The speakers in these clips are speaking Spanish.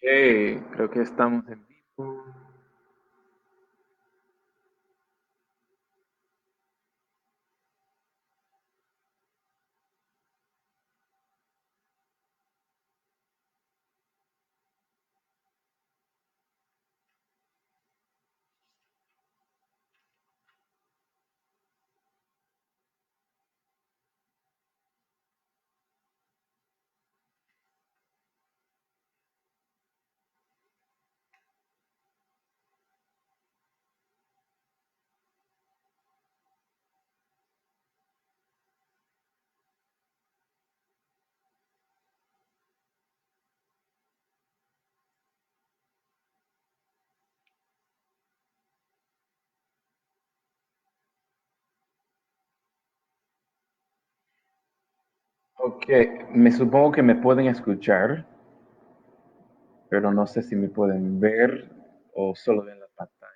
Creo que estamos en vivo. Ok, me supongo que me pueden escuchar, pero no sé si me pueden ver o solo ven la pantalla.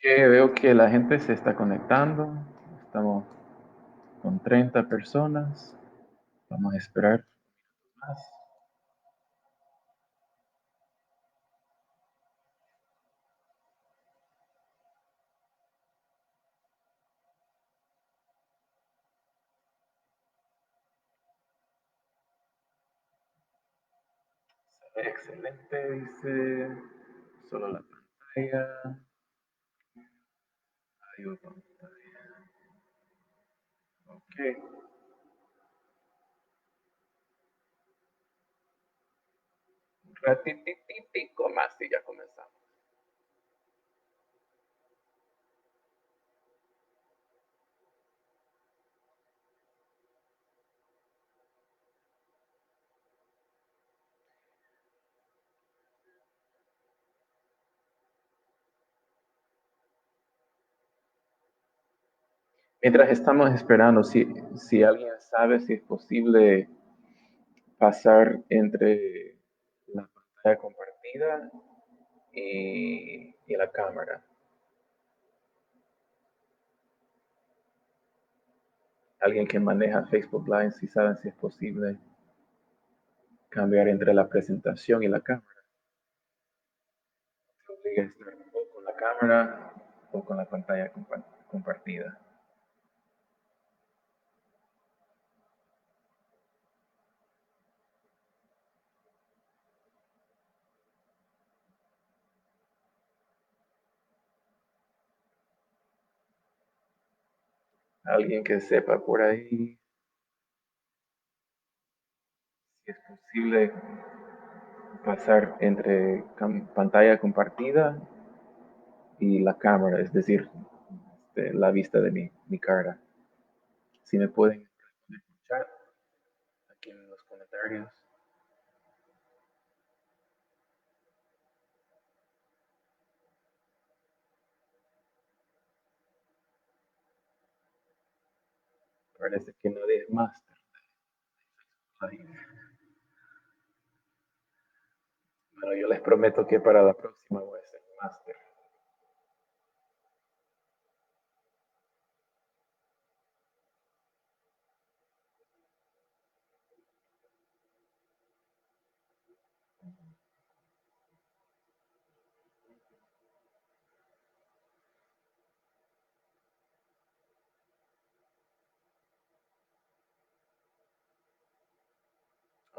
Veo que la gente se está conectando. Estamos con 30 personas. Vamos a esperar más. Excelente, dice. Solo la pantalla. Adiós, pantalla. Ok. Un ratititico más y ya comenzamos. Mientras estamos esperando, si alguien sabe si es posible pasar entre la pantalla compartida y la cámara. Alguien que maneja Facebook Live, si saben si es posible cambiar entre la presentación y la cámara. Se obliga a estar o con la cámara o con la pantalla compartida. Alguien que sepa por ahí si es posible pasar entre pantalla compartida y la cámara, es decir, la vista de mi cara. Si me pueden escuchar aquí en los comentarios. Parece que nadie es máster. Bueno, yo les prometo que para la próxima voy a ser máster.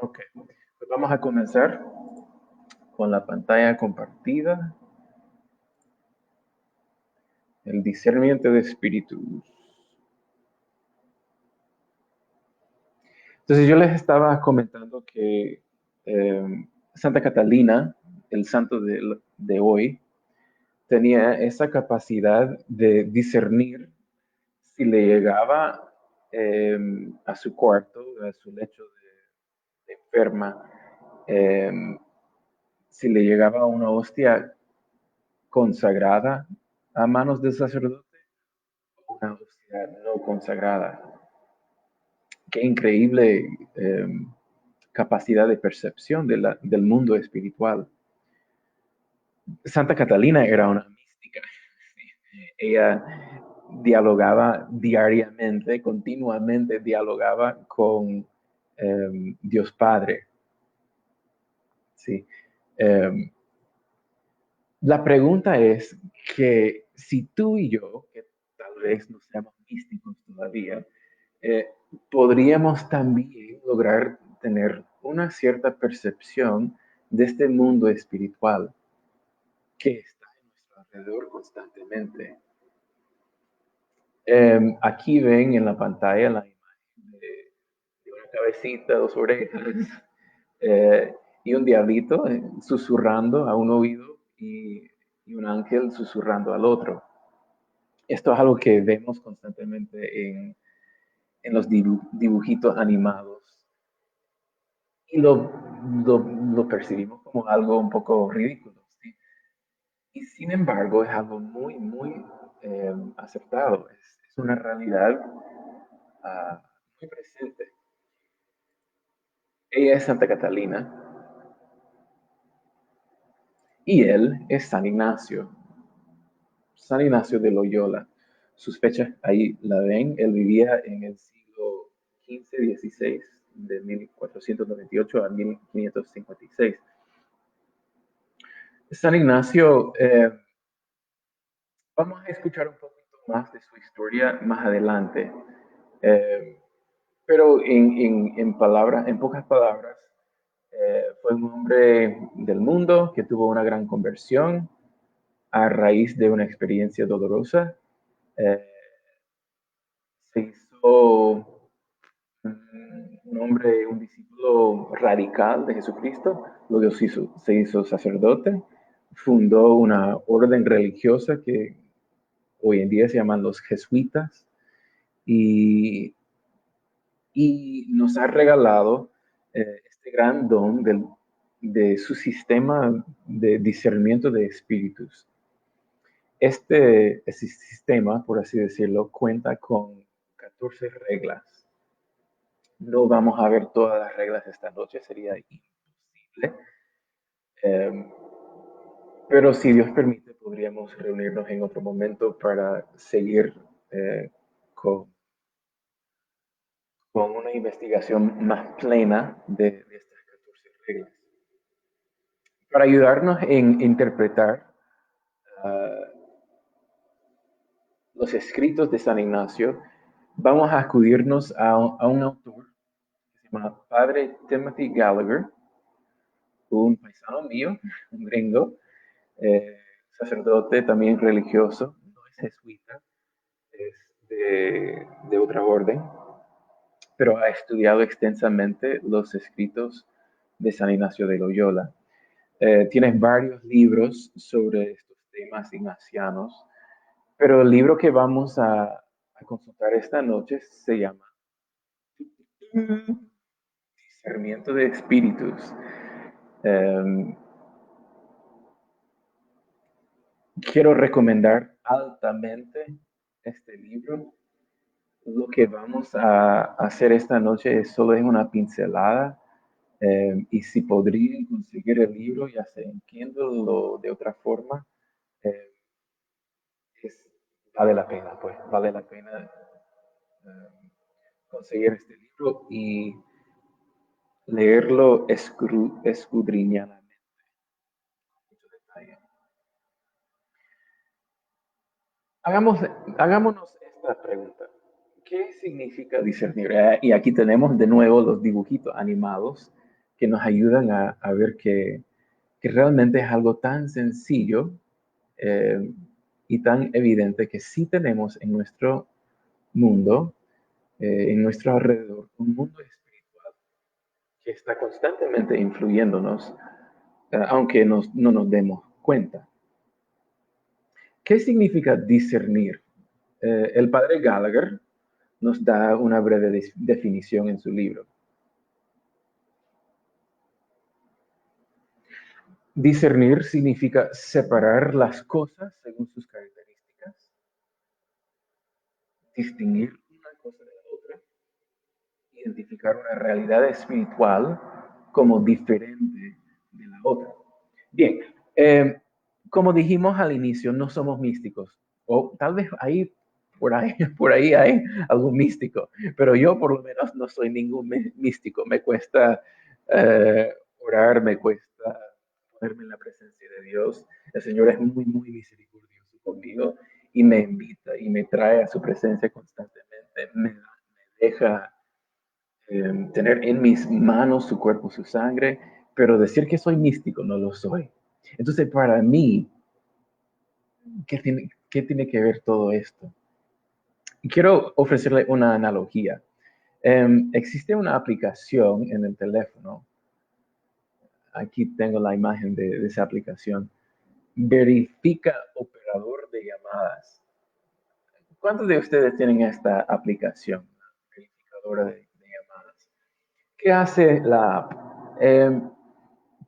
Ok, pues vamos a comenzar con la pantalla compartida, el discernimiento de espíritus. Entonces yo les estaba comentando que Santa Catalina, el santo de hoy, tenía esa capacidad de discernir si le llegaba a su cuarto, a su lecho de enferma, eh, si le llegaba una hostia consagrada a manos del sacerdote, una hostia no consagrada. Qué increíble capacidad de percepción del mundo espiritual. Santa Catalina era una mística. Ella dialogaba diariamente, continuamente dialogaba con Dios Padre. ¿Sí? Um, la pregunta es que si tú y yo, que tal vez no seamos místicos todavía, eh, podríamos también lograr tener una cierta percepción de este mundo espiritual que está en nuestro alrededor constantemente. Aquí ven en la pantalla la imagen de una cabecita, dos orejas y un diablito susurrando a un oído y un ángel susurrando al otro. Esto es algo que vemos constantemente en los dibujitos animados y lo percibimos como algo un poco ridículo. ¿Sí? Y sin embargo es algo muy, muy aceptado. Es una realidad muy presente. Ella es Santa Catalina y él es San Ignacio. San Ignacio de Loyola. Sus fechas ahí la ven. Él vivía en el siglo XV-XVI, de 1498 a 1556. San Ignacio, vamos a escuchar un poquito más de su historia más adelante. Eh, pero en pocas palabras, fue un hombre del mundo que tuvo una gran conversión a raíz de una experiencia dolorosa. Eh, se hizo un hombre, un discípulo radical de Jesucristo, luego se hizo sacerdote, fundó una orden religiosa que hoy en día se llaman los jesuitas y, y nos ha regalado este gran don de su sistema de discernimiento de espíritus. Este sistema, por así decirlo, cuenta con 14 reglas. No vamos a ver todas las reglas esta noche, sería imposible. Eh, pero si Dios permite, podríamos reunirnos en otro momento para seguir eh, con, con, una investigación más plena de estas 14 reglas. Para ayudarnos en interpretar los escritos de San Ignacio, vamos a acudirnos a un autor que se llama Padre Timothy Gallagher, un paisano mío, un gringo, sacerdote también religioso, no es jesuita, es de otra orden, pero ha estudiado extensamente los escritos de San Ignacio de Loyola. Tiene varios libros sobre estos temas ignacianos, pero el libro que vamos a consultar esta noche se llama Discernimiento de Espíritus. Um, quiero recomendar altamente este libro. Lo que vamos a hacer esta noche es solo es una pincelada y si podrían conseguir el libro, ya sea en Kindle o de otra forma, eh, vale la pena, pues vale la pena conseguir este libro y leerlo escudriñadamente. Mucho detalle. Hagamos, hagámonos esta pregunta. ¿Qué significa discernir? Y aquí tenemos de nuevo los dibujitos animados que nos ayudan a ver que realmente es algo tan sencillo eh, y tan evidente que sí tenemos en nuestro mundo, en nuestro alrededor, un mundo espiritual constantemente influyéndonos, aunque no nos demos cuenta. ¿Qué significa discernir? El padre Gallagher nos da una breve definición en su libro. Discernir significa separar las cosas según sus características, distinguir una cosa de la otra, identificar una realidad espiritual como diferente de la otra. Bien, como dijimos al inicio, no somos místicos, o tal vez por ahí hay algún místico, pero yo por lo menos no soy ningún místico. Me cuesta orar, me cuesta ponerme en la presencia de Dios. El Señor es muy, muy misericordioso conmigo y me invita y me trae a su presencia constantemente, me deja tener en mis manos su cuerpo, su sangre, pero decir que soy místico no lo soy. Entonces, para mí, qué tiene que ver todo esto? Quiero ofrecerle una analogía. Existe una aplicación en el teléfono. Aquí tengo la imagen de esa aplicación. Verifica operador de llamadas. ¿Cuántos de ustedes tienen esta aplicación? Verificadora de llamadas. ¿Qué hace la app?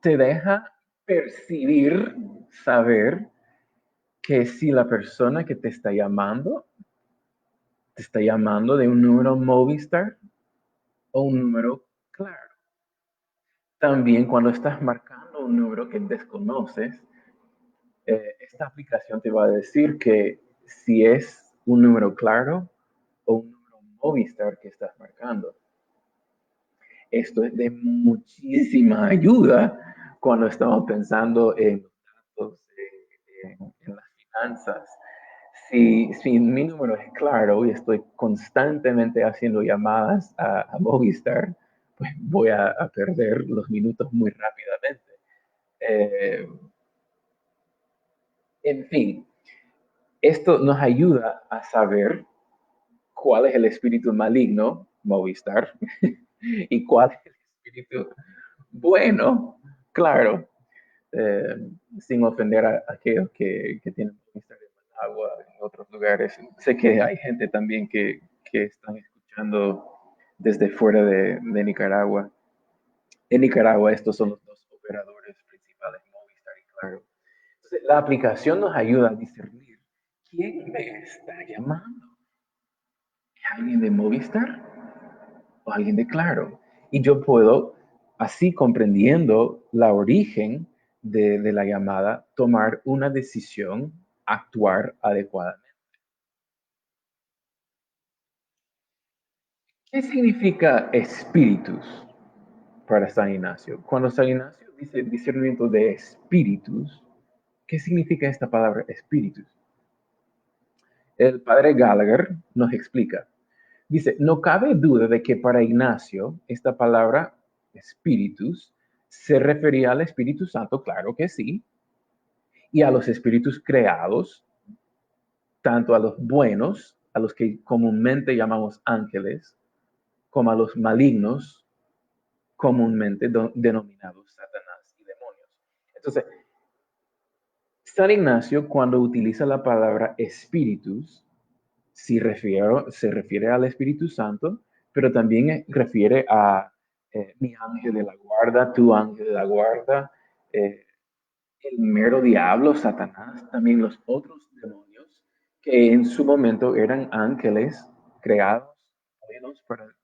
Te deja percibir, saber que si la persona que te está llamando de un número Movistar o un número Claro. También cuando estás marcando un número que desconoces, esta aplicación te va a decir que si es un número Claro o un número Movistar que estás marcando. Esto es de muchísima ayuda cuando estamos pensando en los datos, en las finanzas. Si mi número es Claro y estoy constantemente haciendo llamadas a Movistar, pues voy a perder los minutos muy rápidamente. Eh, en fin, esto nos ayuda a saber cuál es el espíritu maligno, Movistar, y cuál es el espíritu bueno, Claro, eh, sin ofender a aquellos que tienen Movistar en Managua, en otros lugares. Sé que hay gente también que están escuchando desde fuera de Nicaragua. En Nicaragua estos son los dos operadores principales, Movistar y Claro. Entonces, la aplicación nos ayuda a discernir quién me está llamando. ¿Es alguien de Movistar o alguien de Claro? Y yo puedo, así comprendiendo la origen de la llamada, tomar una decisión, actuar adecuadamente. ¿Qué significa espíritus para San Ignacio? Cuando San Ignacio dice discernimiento de espíritus, ¿qué significa esta palabra espíritus? El padre Gallagher nos explica. Dice, no cabe duda de que para Ignacio esta palabra espíritus se refería al Espíritu Santo, claro que sí, y a los espíritus creados, tanto a los buenos, a los que comúnmente llamamos ángeles, como a los malignos, comúnmente denominados Satanás y demonios. Entonces, San Ignacio, cuando utiliza la palabra espíritus, se refiere al Espíritu Santo, pero también refiere a mi ángel de la guarda, tu ángel de la guarda, eh, el mero diablo, Satanás, también los otros demonios que en su momento eran ángeles creados, buenos para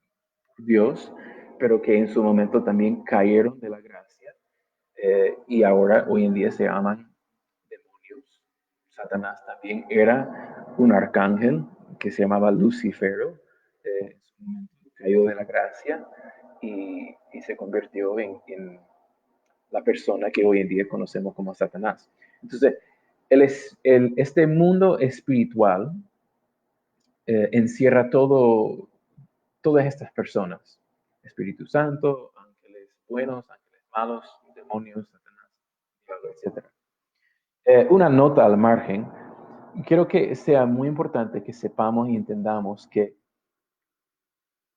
Dios, pero que en su momento también cayeron de la gracia y ahora hoy en día se llaman demonios. Satanás también era un arcángel que se llamaba Lucifero, en su momento cayó de la gracia y se convirtió en la persona que hoy en día conocemos como Satanás. Entonces, este mundo espiritual encierra todas estas personas. Espíritu Santo, ángeles buenos, ángeles malos, demonios, Satanás, diablo, etc. Una nota al margen. Quiero que sea muy importante que sepamos y entendamos que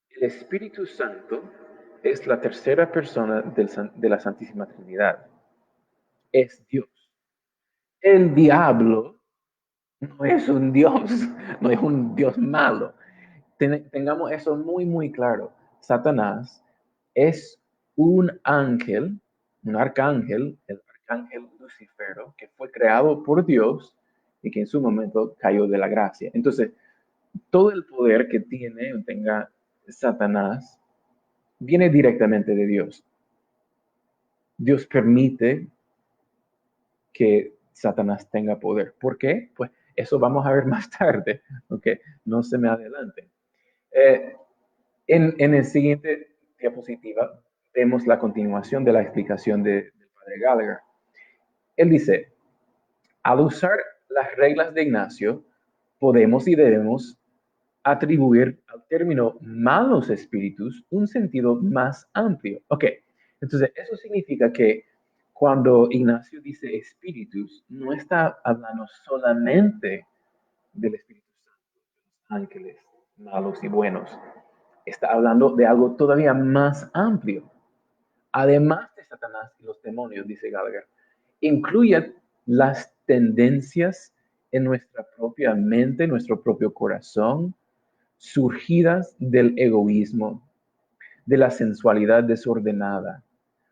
el Espíritu Santo es la tercera persona de la Santísima Trinidad. Es Dios. El diablo no es un Dios, no es un Dios malo. Tengamos eso muy, muy claro. Satanás es un ángel, un arcángel, el arcángel Lucifero, que fue creado por Dios y que en su momento cayó de la gracia. Entonces, todo el poder que tenga Satanás viene directamente de Dios. Dios permite que Satanás tenga poder. ¿Por qué? Pues eso vamos a ver más tarde, ¿ok? No se me adelante. Eh, en el siguiente diapositiva vemos la continuación de la explicación del padre Gallagher. Él dice, al usar las reglas de Ignacio, podemos y debemos atribuir al término malos espíritus un sentido más amplio. Ok, entonces eso significa que cuando Ignacio dice espíritus, no está hablando solamente del Espíritu Santo, de los ángeles malos y buenos. Está hablando de algo todavía más amplio. Además de Satanás y los demonios, dice Gallagher, incluye las tendencias en nuestra propia mente, nuestro propio corazón, surgidas del egoísmo, de la sensualidad desordenada,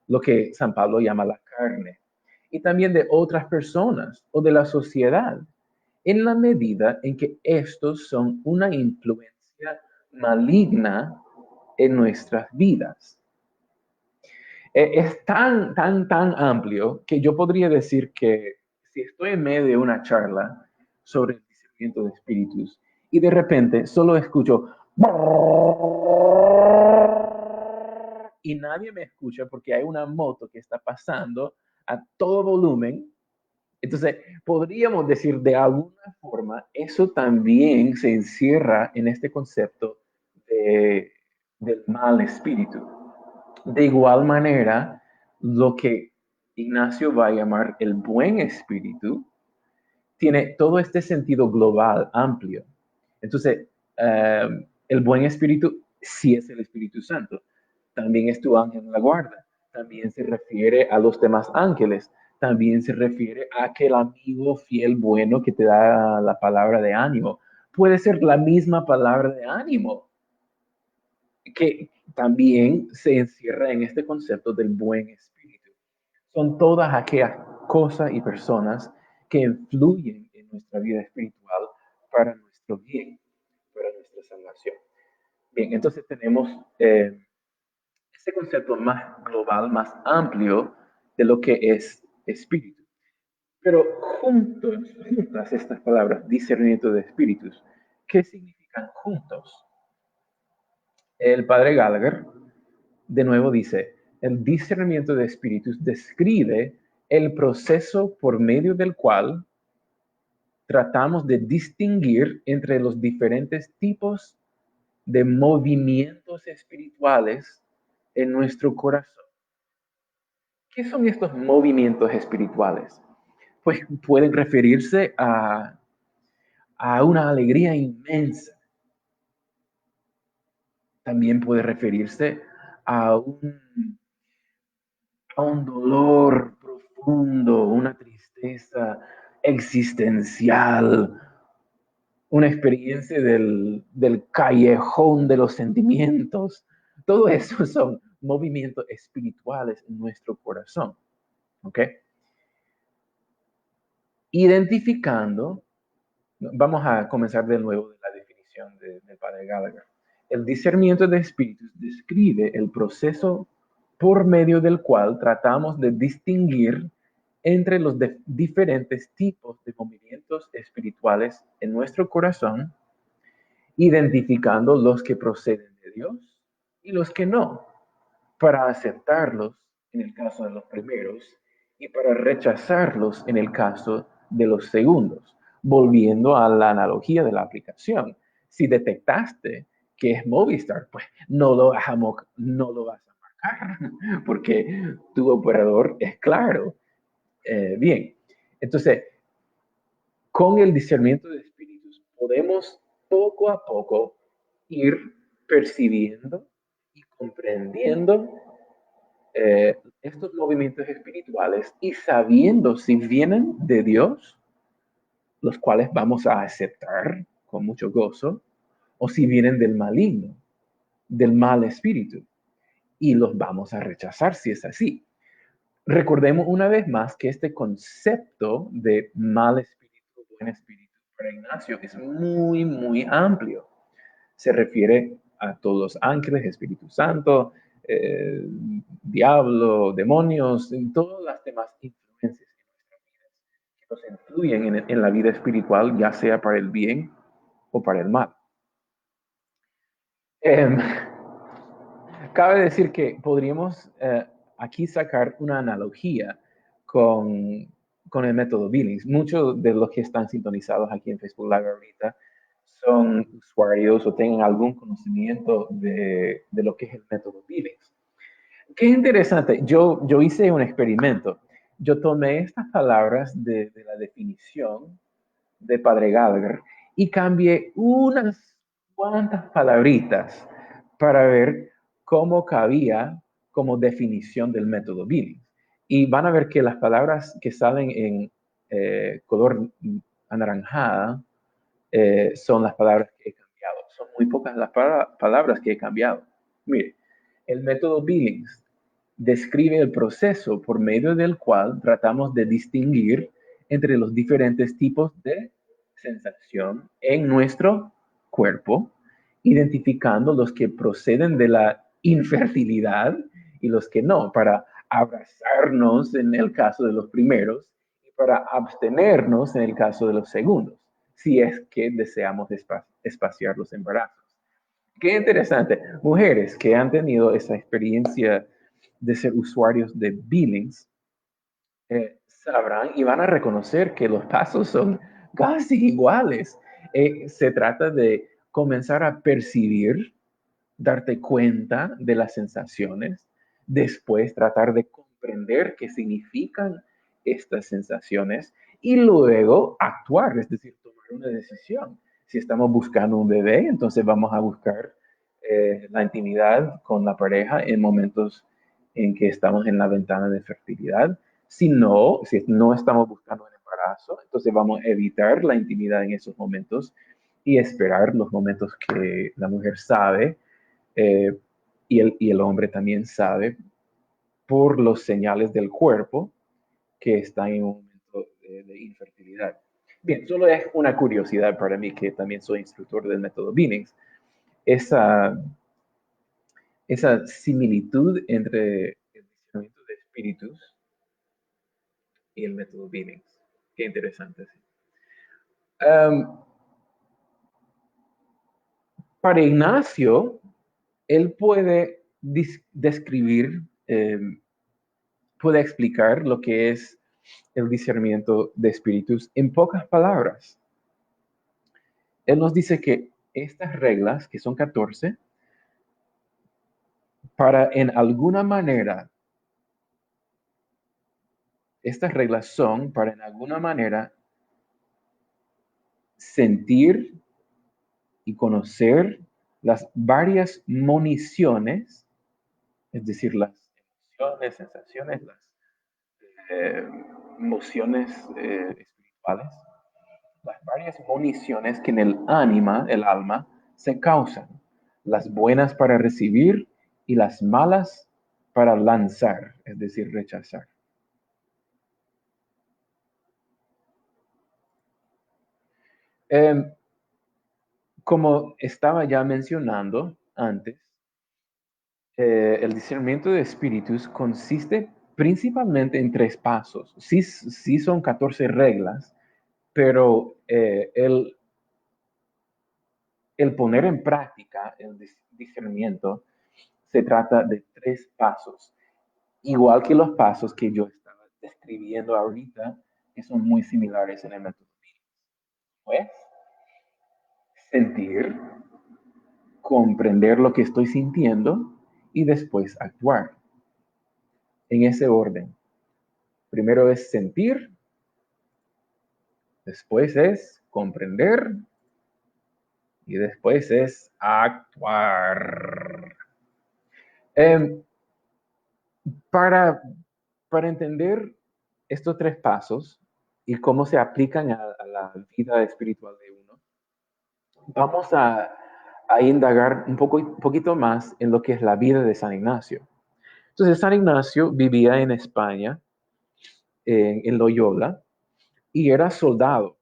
lo que San Pablo llama la carne, y también de otras personas o de la sociedad, en la medida en que estos son una influencia maligna en nuestras vidas. Es tan amplio que yo podría decir que si estoy en medio de una charla sobre el discernimiento de espíritus y de repente solo escucho y nadie me escucha porque hay una moto que está pasando a todo volumen, entonces podríamos decir de alguna forma, eso también se encierra en este concepto del mal espíritu. De igual manera, lo que Ignacio va a llamar el buen espíritu tiene todo este sentido global, amplio. Entonces, el buen espíritu sí es el Espíritu Santo. También es tu ángel en la guarda. También se refiere a los demás ángeles. También se refiere a aquel amigo fiel, bueno, que te da la palabra de ánimo. Puede ser la misma palabra de ánimo que también se encierra en este concepto del buen espíritu. Son todas aquellas cosas y personas que influyen en nuestra vida espiritual para nuestro bien, para nuestra salvación. Bien, entonces tenemos ese concepto más global, más amplio de lo que es espíritu. Pero juntas estas palabras, discernimiento de espíritus, ¿qué significan juntos? El padre Gallagher de nuevo dice, el discernimiento de espíritus describe el proceso por medio del cual tratamos de distinguir entre los diferentes tipos de movimientos espirituales en nuestro corazón. ¿Qué son estos movimientos espirituales? Pues pueden referirse a una alegría inmensa. También puede referirse a un dolor profundo, una tristeza existencial, una experiencia del callejón de los sentimientos. Todo eso son movimientos espirituales en nuestro corazón. ¿Ok? Identificando, vamos a comenzar de nuevo de la definición del padre Gallagher. El discernimiento de espíritus describe el proceso por medio del cual tratamos de distinguir entre los diferentes tipos de movimientos espirituales en nuestro corazón, identificando los que proceden de Dios y los que no, para aceptarlos en el caso de los primeros y para rechazarlos en el caso de los segundos. Volviendo a la analogía de la aplicación, si detectaste que es Movistar, pues no lo vas a marcar porque tu operador es claro. Bien, entonces, con el discernimiento de espíritus podemos poco a poco ir percibiendo y comprendiendo estos movimientos espirituales y sabiendo si vienen de Dios, los cuales vamos a aceptar con mucho gozo, o si vienen del maligno, del mal espíritu, y los vamos a rechazar si es así. Recordemos una vez más que este concepto de mal espíritu, buen espíritu, para Ignacio es muy, muy amplio. Se refiere a todos los ángeles, Espíritu Santo, diablo, demonios, y todas las demás influencias que nos influyen en la vida espiritual, ya sea para el bien o para el mal. Eh, Cabe decir que podríamos aquí sacar una analogía con, con el método Billings. Muchos de los que están sintonizados aquí en Facebook Live ahorita son usuarios o tienen algún conocimiento de lo que es el método Billings. Qué interesante. Yo hice un experimento. Yo tomé estas palabras de la definición de Padre Gallagher y cambié unas cuantas palabritas para ver cómo cabía como definición del método Billings. Y van a ver que las palabras que salen en color anaranjada son las palabras que he cambiado. Son muy pocas las palabras que he cambiado. Mire, el método Billings describe el proceso por medio del cual tratamos de distinguir entre los diferentes tipos de sensación en nuestro cuerpo, identificando los que proceden de la infertilidad y los que no, para abrazarnos en el caso de los primeros y para abstenernos en el caso de los segundos, si es que deseamos espaciar los embarazos. Qué interesante. Mujeres que han tenido esa experiencia de ser usuarios de Billings sabrán y van a reconocer que los pasos son casi iguales. Se trata de comenzar a percibir, darte cuenta de las sensaciones, después tratar de comprender qué significan estas sensaciones y luego actuar, es decir, tomar una decisión. Si estamos buscando un bebé, entonces vamos a buscar la intimidad con la pareja en momentos en que estamos en la ventana de fertilidad. Si no estamos buscando un embarazo, entonces vamos a evitar la intimidad en esos momentos y esperar los momentos que la mujer sabe eh, y el hombre también sabe por los señales del cuerpo que está en un momento de infertilidad. Bien, solo es una curiosidad para mí, que también soy instructor del método Billings, esa, esa similitud entre el discernimiento de espíritus y el método Billings. Qué interesante. ¿Sí? Para Ignacio, él puede describir, puede explicar lo que es el discernimiento de espíritus en pocas palabras. Él nos dice que estas reglas, que son 14, para en alguna manera, estas reglas son para en alguna manera sentir y conocer las varias moniciones, es decir, las emociones, sensaciones, las eh, emociones espirituales, las varias moniciones que en el ánima, el alma, se causan, las buenas para recibir y las malas para lanzar, es decir, rechazar. Eh, Como estaba ya mencionando antes, el discernimiento de espíritus consiste principalmente en tres pasos. Sí, sí son 14 reglas, pero el poner en práctica el discernimiento se trata de tres pasos, igual que los pasos que yo estaba describiendo ahorita, que son muy similares en el método. Pues, sentir, comprender lo que estoy sintiendo y después actuar. En ese orden. Primero es sentir, después es comprender y después es actuar. Em, para, para entender estos tres pasos y cómo se aplican a la vida espiritual de uno, vamos a indagar un poquito más en lo que es la vida de San Ignacio. Entonces, San Ignacio vivía en España, en Loyola, y era soldado,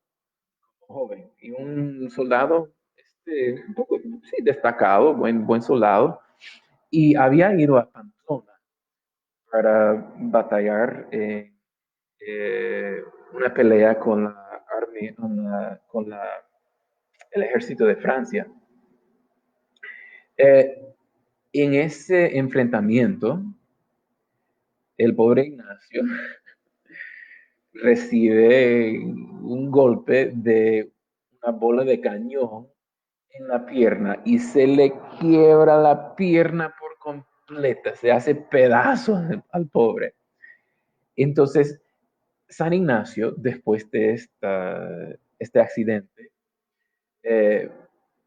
joven, y un soldado un poco sí, destacado, buen soldado, y había ido a Pamplona para batallar en una pelea con el ejército de Francia. Eh, en ese enfrentamiento, el pobre Ignacio recibe un golpe de una bola de cañón en la pierna y se le quiebra la pierna por completa, se hace pedazos al pobre. Entonces, San Ignacio, después de este accidente, eh,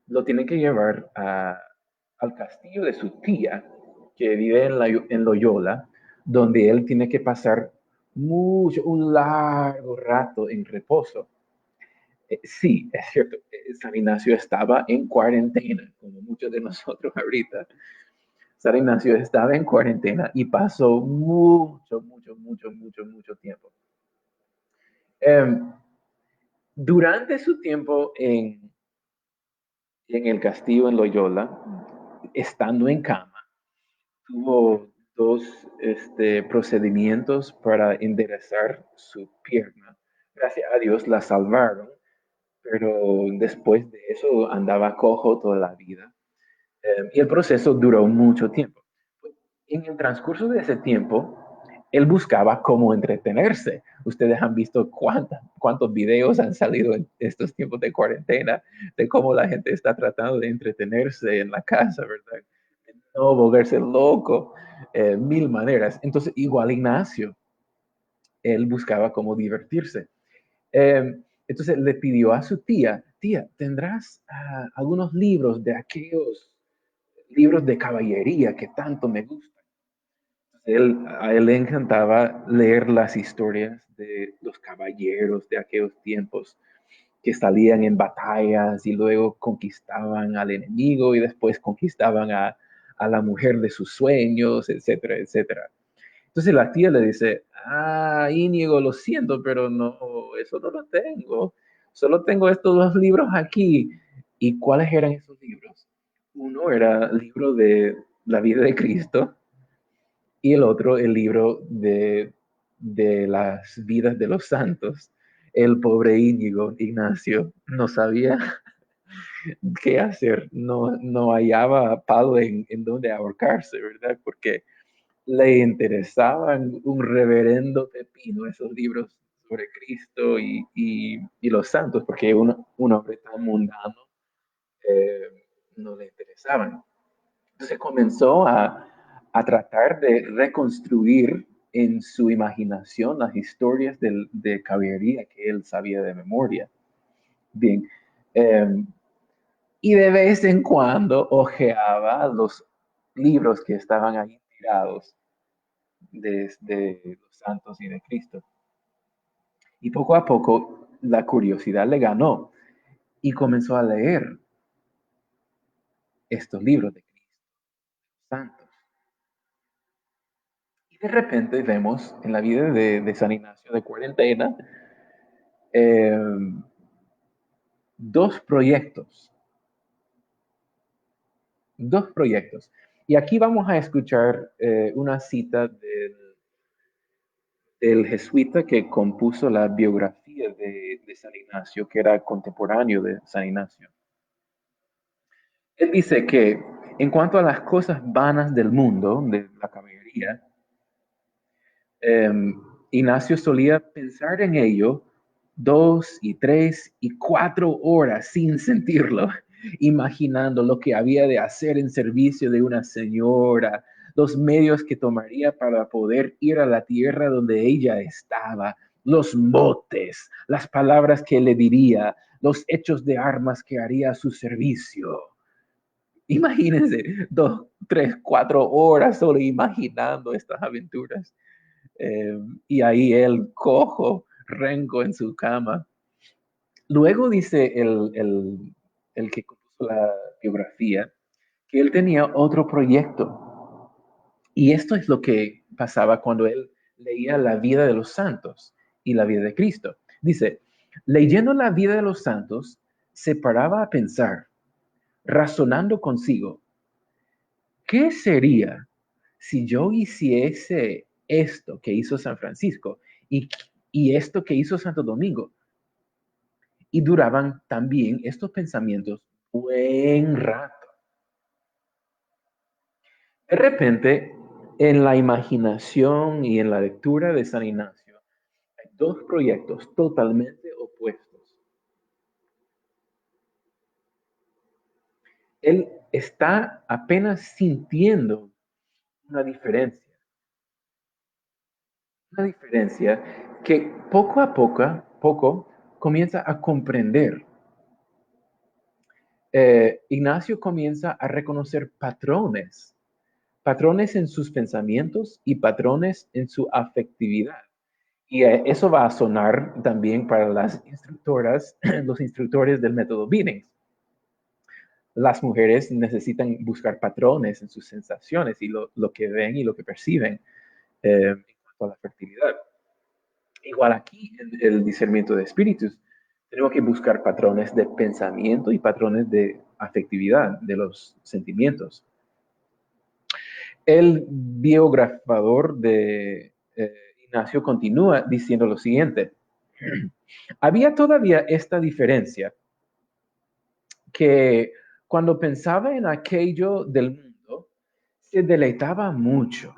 lo tienen que llevar al castillo de su tía, que vive en Loyola, donde él tiene que pasar un largo rato en reposo. Sí, es cierto, San Ignacio estaba en cuarentena, como muchos de nosotros ahorita. San Ignacio estaba en cuarentena y pasó mucho tiempo. Durante su tiempo en el castillo en Loyola, estando en cama, tuvo dos procedimientos para enderezar su pierna. Gracias a Dios la salvaron, pero después de eso andaba cojo toda la vida. Y el proceso duró mucho tiempo. En el transcurso de ese tiempo, él buscaba cómo entretenerse. Ustedes han visto cuántos videos han salido en estos tiempos de cuarentena de cómo la gente está tratando de entretenerse en la casa, ¿verdad? De no volverse loco, mil maneras. Entonces, igual Ignacio, él buscaba cómo divertirse. Entonces le pidió a su tía, ¿tendrás algunos libros de aquellos libros de caballería que tanto me gustan? A él le encantaba leer las historias de los caballeros de aquellos tiempos que salían en batallas y luego conquistaban al enemigo y después conquistaban a la mujer de sus sueños, etcétera, etcétera. Entonces la tía le dice, Íñigo, lo siento, pero no, eso no lo tengo. Solo tengo estos dos libros aquí. ¿Y cuáles eran esos libros? Uno era el libro de la vida de Cristo y el otro el libro de las vidas de los santos. El pobre Íñigo, Ignacio, no sabía qué hacer, no hallaba palo en donde ahorcarse, ¿verdad? Porque le interesaban un reverendo pepino esos libros sobre Cristo y los santos, porque un hombre tan mundano eh, no le interesaban. Entonces comenzó a tratar de reconstruir en su imaginación las historias de caballería que él sabía de memoria. Bien, eh, y de vez en cuando ojeaba los libros que estaban ahí tirados de los santos y de Cristo. Y poco a poco la curiosidad le ganó y comenzó a leer estos libros de Cristo, santos. Y de repente vemos en la vida de San Ignacio de cuarentena eh, dos proyectos, dos proyectos. Y aquí vamos a escuchar una cita del jesuita que compuso la biografía de San Ignacio, que era contemporáneo de San Ignacio. Él dice que en cuanto a las cosas vanas del mundo, de la caballería, eh, Ignacio solía pensar en ello 2 y 3 y 4 horas sin sentirlo, imaginando lo que había de hacer en servicio de una señora, los medios que tomaría para poder ir a la tierra donde ella estaba, los motes, las palabras que le diría, los hechos de armas que haría a su servicio. Imagínense, 2, 3, 4 horas solo imaginando estas aventuras. Y ahí él cojo, rengo en su cama. Luego dice el que compuso la biografía que él tenía otro proyecto. Y esto es lo que pasaba cuando él leía la vida de los santos y la vida de Cristo. Dice, leyendo la vida de los santos, se paraba a pensar, razonando consigo, ¿qué sería si yo hiciese esto que hizo San Francisco y, y esto que hizo Santo Domingo? Y duraban también estos pensamientos buen rato. De repente, en la imaginación y en la lectura de San Ignacio, hay dos proyectos totalmente opuestos. Él está apenas sintiendo una diferencia, que poco comienza a comprender. Ignacio comienza a reconocer patrones en sus pensamientos y patrones en su afectividad. Y eso va a sonar también para las instructoras, los instructores del método Billings. Las mujeres necesitan buscar patrones en sus sensaciones y lo que ven y lo que perciben en cuanto a la fertilidad. Igual aquí, en el discernimiento de espíritus, tenemos que buscar patrones de pensamiento y patrones de afectividad, de los sentimientos. El biografador de Ignacio continúa diciendo lo siguiente. Había todavía esta diferencia que cuando pensaba en aquello del mundo, se deleitaba mucho,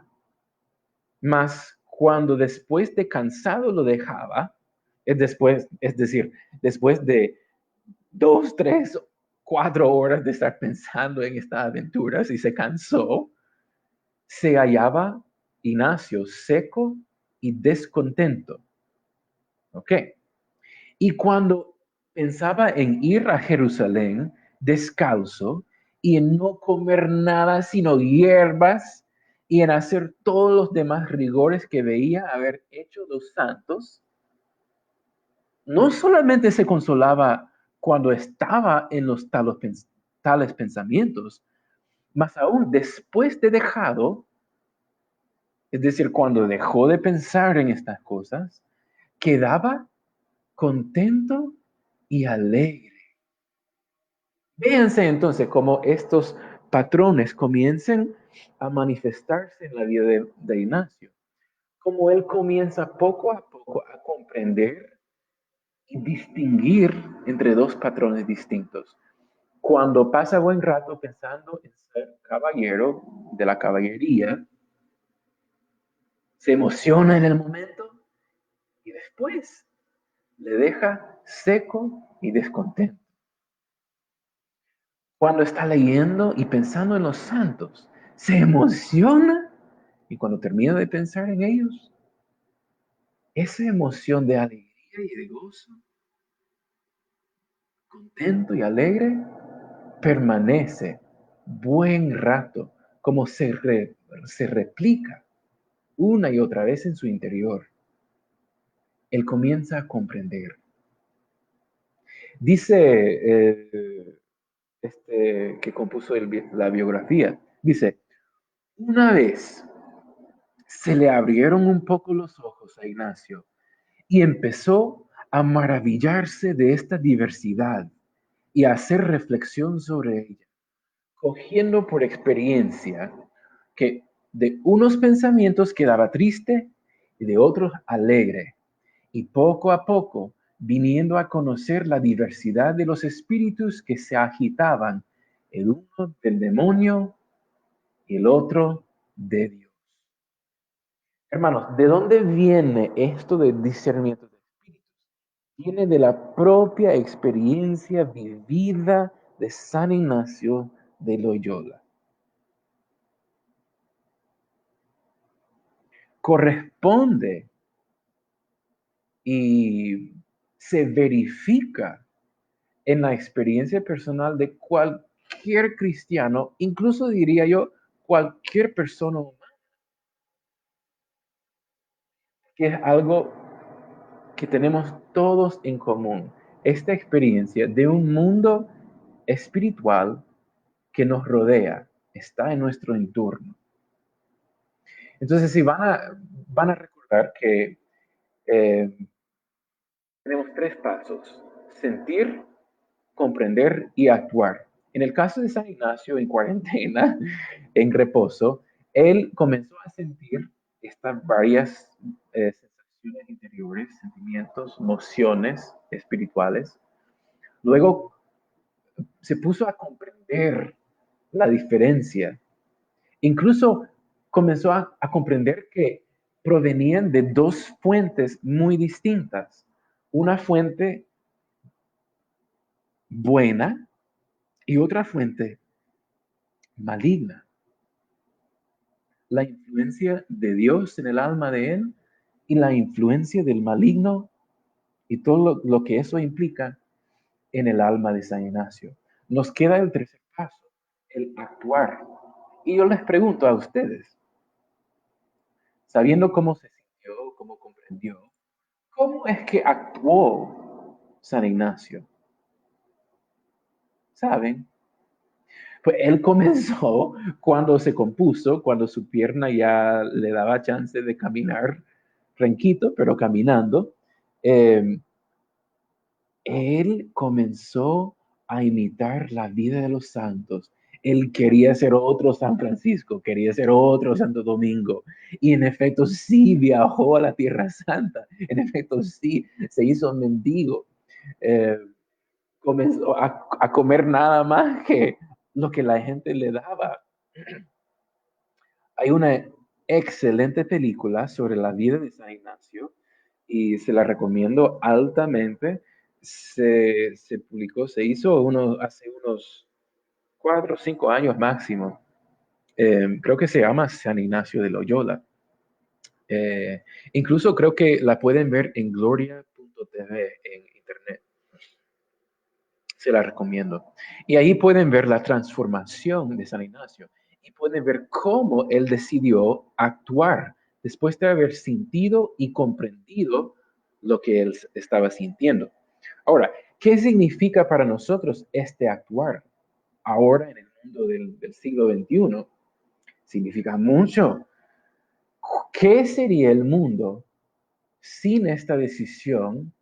mas cuando después de cansado lo dejaba, es decir, después de 2, 3, 4 horas de estar pensando en estas aventuras y se cansó, se hallaba Ignacio seco y descontento. ¿Ok? Y cuando pensaba en ir a Jerusalén descalzo y en no comer nada sino hierbas y en hacer todos los demás rigores que veía haber hecho los santos, no solamente se consolaba cuando estaba en los tales pensamientos, más aún después de dejado, es decir, cuando dejó de pensar en estas cosas, quedaba contento y alegre. Véanse entonces cómo estos patrones comiencen a manifestarse en la vida de Ignacio, como él comienza poco a poco a comprender y distinguir entre dos patrones distintos. Cuando pasa buen rato pensando en ser caballero de la caballería, se emociona en el momento y después le deja seco y descontento. Cuando está leyendo y pensando en los santos, se emociona y cuando termina de pensar en ellos, esa emoción de alegría y de gozo, contento y alegre, permanece buen rato, como se replica una y otra vez en su interior. Él comienza a comprender. Dice que compuso la biografía, dice, una vez se le abrieron un poco los ojos a Ignacio y empezó a maravillarse de esta diversidad y a hacer reflexión sobre ella, cogiendo por experiencia que de unos pensamientos quedaba triste y de otros alegre, y poco a poco viniendo a conocer la diversidad de los espíritus que se agitaban, el uno del demonio y el otro de Dios. Hermanos, ¿de dónde viene esto de discernimiento de espíritus? Viene de la propia experiencia vivida de San Ignacio de Loyola. Corresponde y se verifica en la experiencia personal de cualquier cualquier cristiano, incluso diría yo, cualquier persona humana, que es algo que tenemos todos en común. Esta experiencia de un mundo espiritual que nos rodea, está en nuestro entorno. Entonces, si van a recordar que eh, tenemos tres pasos: sentir, comprender y actuar. En el caso de San Ignacio, en cuarentena, en reposo, él comenzó a sentir estas varias sensaciones interiores, sentimientos, emociones espirituales. Luego se puso a comprender la diferencia. Incluso comenzó a comprender que provenían de dos fuentes muy distintas. Una fuente buena y otra fuente maligna. La influencia de Dios en el alma de él y la influencia del maligno y todo lo que eso implica en el alma de San Ignacio. Nos queda el tercer paso, el actuar. Y yo les pregunto a ustedes, sabiendo cómo se sintió, cómo comprendió, ¿cómo es que actuó San Ignacio? ¿Saben? Pues él comenzó cuando se compuso, cuando su pierna ya le daba chance de caminar, tranquilo, pero caminando. eh, Él comenzó a imitar la vida de los santos. Él quería ser otro San Francisco, quería ser otro Santo Domingo. Y en efecto sí viajó a la Tierra Santa. En efecto sí se hizo mendigo. Eh, Comenzó a comer nada más que lo que la gente le daba. Hay una excelente película sobre la vida de San Ignacio y se la recomiendo altamente. Se publicó, se hizo hace unos 4 o 5 años máximo. Creo que se llama San Ignacio de Loyola. Eh, Incluso creo que la pueden ver en gloria.tv en internet. Se la recomiendo. Y ahí pueden ver la transformación de San Ignacio y pueden ver cómo él decidió actuar después de haber sentido y comprendido lo que él estaba sintiendo. Ahora, ¿qué significa para nosotros este actuar ahora en el mundo del siglo XXI? Significa mucho. ¿Qué sería el mundo sin esta decisión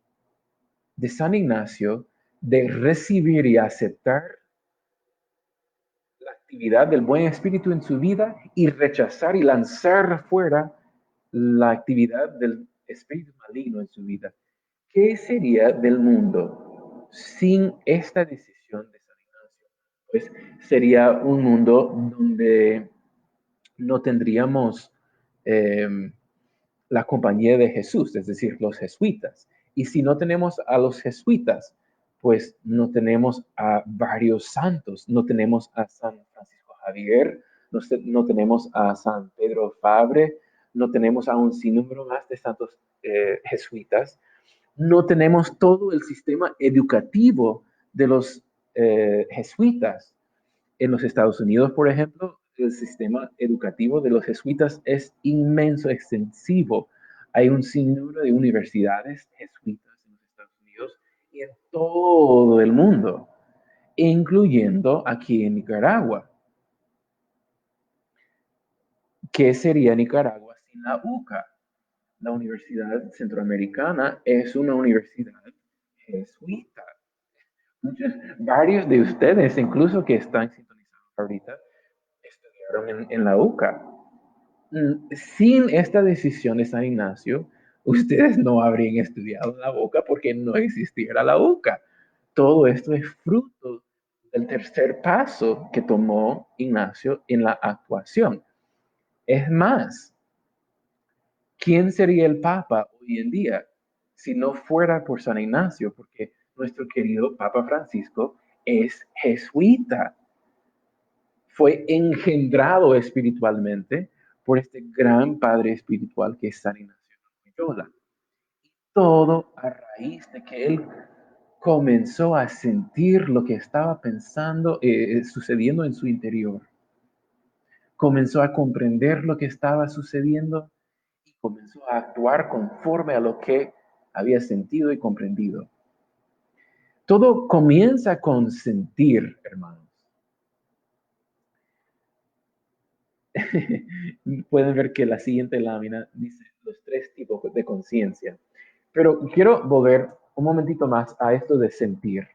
de San Ignacio de recibir y aceptar la actividad del buen espíritu en su vida y rechazar y lanzar fuera la actividad del espíritu maligno en su vida? ¿Qué sería del mundo sin esta decisión de San Ignacio? Pues sería un mundo donde no tendríamos eh, la compañía de Jesús, es decir, los jesuitas. Y si no tenemos a los jesuitas, pues no tenemos a varios santos, no tenemos a San Francisco Javier, no tenemos a San Pedro Fabre, no tenemos a un sinnúmero más de santos jesuitas, no tenemos todo el sistema educativo de los jesuitas. En los Estados Unidos, por ejemplo, el sistema educativo de los jesuitas es inmenso, extensivo. Hay un sinnúmero de universidades jesuitas en los Estados Unidos y en todo el mundo, incluyendo aquí en Nicaragua. ¿Qué sería Nicaragua sin la UCA? La Universidad Centroamericana es una universidad jesuita. Varios de ustedes, incluso que están sintonizados ahorita, estudiaron en la UCA. Sin esta decisión de San Ignacio, ustedes no habrían estudiado la UCA porque no existiera la UCA. Todo esto es fruto del tercer paso que tomó Ignacio en la actuación. Es más, ¿quién sería el Papa hoy en día si no fuera por San Ignacio? Porque nuestro querido Papa Francisco es jesuita, fue engendrado espiritualmente por este gran padre espiritual que es San Ignacio de Loyola. Todo a raíz de que él comenzó a sentir lo que estaba pensando, sucediendo en su interior. Comenzó a comprender lo que estaba sucediendo y comenzó a actuar conforme a lo que había sentido y comprendido. Todo comienza con sentir, hermanos. Pueden ver que la siguiente lámina dice los tres tipos de conciencia. Pero quiero volver un momentito más a esto de sentir.